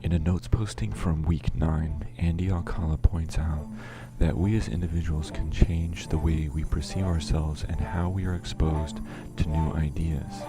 In a notes posting from week 9, Andy Alcala points out that we as individuals can change the way we perceive ourselves and how we are exposed to new ideas.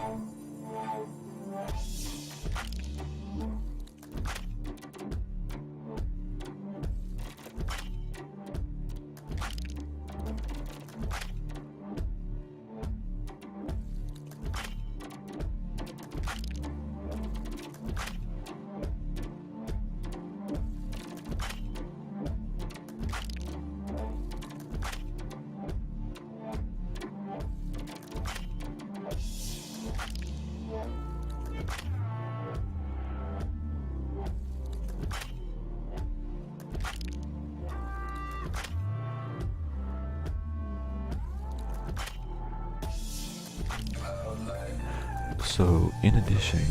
So, in addition,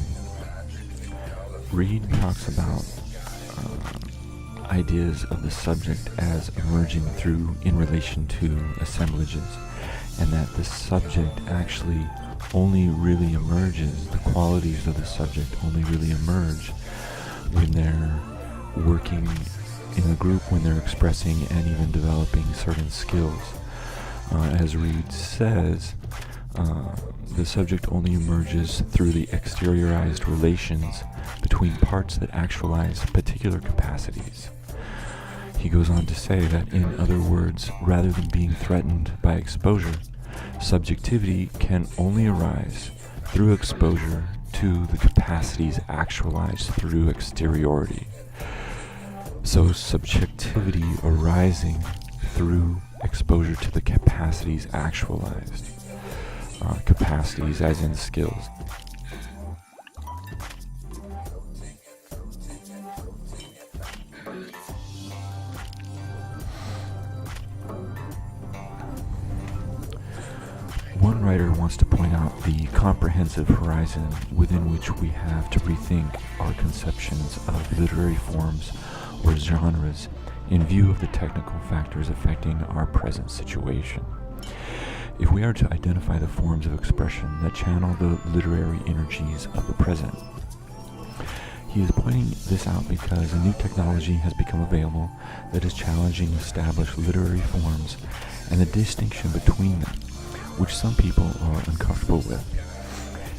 Reid talks about ideas of the subject as emerging in relation to assemblages, and that the subject actually only really emerges, the qualities of the subject only really emerge when they're working in a group, when they're expressing and even developing certain skills. As Reid says, the subject only emerges through the exteriorized relations between parts that actualize particular capacities. He goes on to say that, in other words, rather than being threatened by exposure, subjectivity can only arise through exposure to the capacities actualized through exteriority. So subjectivity arising through exposure to the capacities actualized. Capacities as in skills. One writer wants to point out the comprehensive horizon within which we have to rethink our conceptions of literary forms or genres in view of the technical factors affecting our present situation. If we are to identify the forms of expression that channel the literary energies of the present. He is pointing this out because a new technology has become available that is challenging established literary forms and the distinction between them, which some people are uncomfortable with.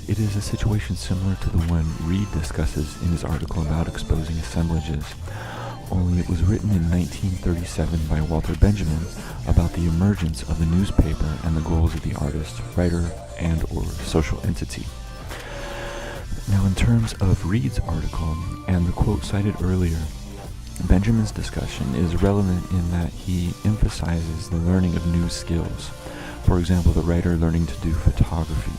It is a situation similar to the one Reid discusses in his article about exposing assemblages, only it was written in 1937 by Walter Benjamin about the emergence of the newspaper and the goals of the artist, writer, and/or social entity. Now, in terms of Reid's article and the quote cited earlier, Benjamin's discussion is relevant in that he emphasizes the learning of new skills. For example, the writer learning to do photography,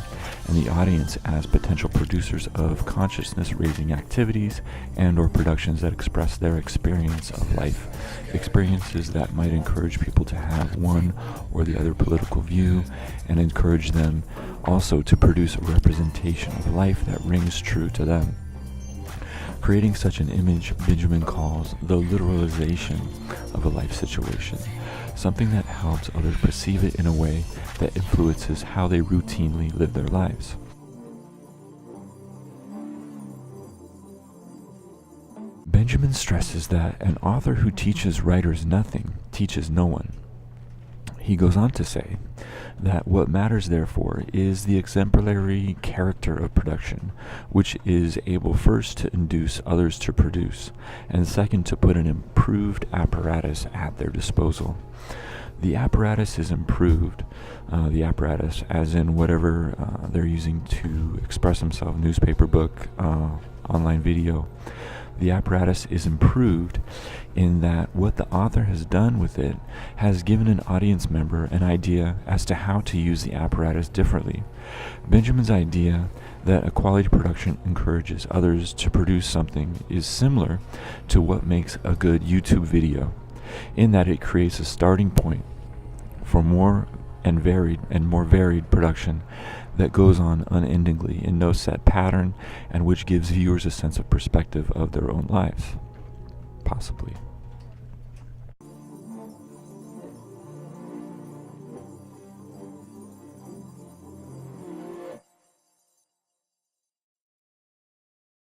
and the audience as potential producers of consciousness-raising activities and/or productions that express their experience of life, experiences that might encourage people to have one or the other political view, and encourage them also to produce a representation of life that rings true to them. Creating such an image, Benjamin calls the literalization of a life situation, something that helps others perceive it in a way that influences how they routinely live their lives. Benjamin stresses that an author who teaches writers nothing teaches no one. He goes on to say that what matters, therefore, is the exemplary character of production, which is able first to induce others to produce, and second to put an improved apparatus at their disposal. The apparatus is improved, the apparatus as in whatever they're using to express themselves, newspaper, book, online video. The apparatus is improved in that what the author has done with it has given an audience member an idea as to how to use the apparatus differently. Benjamin's idea that a quality production encourages others to produce something is similar to what makes a good YouTube video, in that it creates a starting point for more varied production that goes on unendingly in no set pattern, and which gives viewers a sense of perspective of their own lives. Possibly.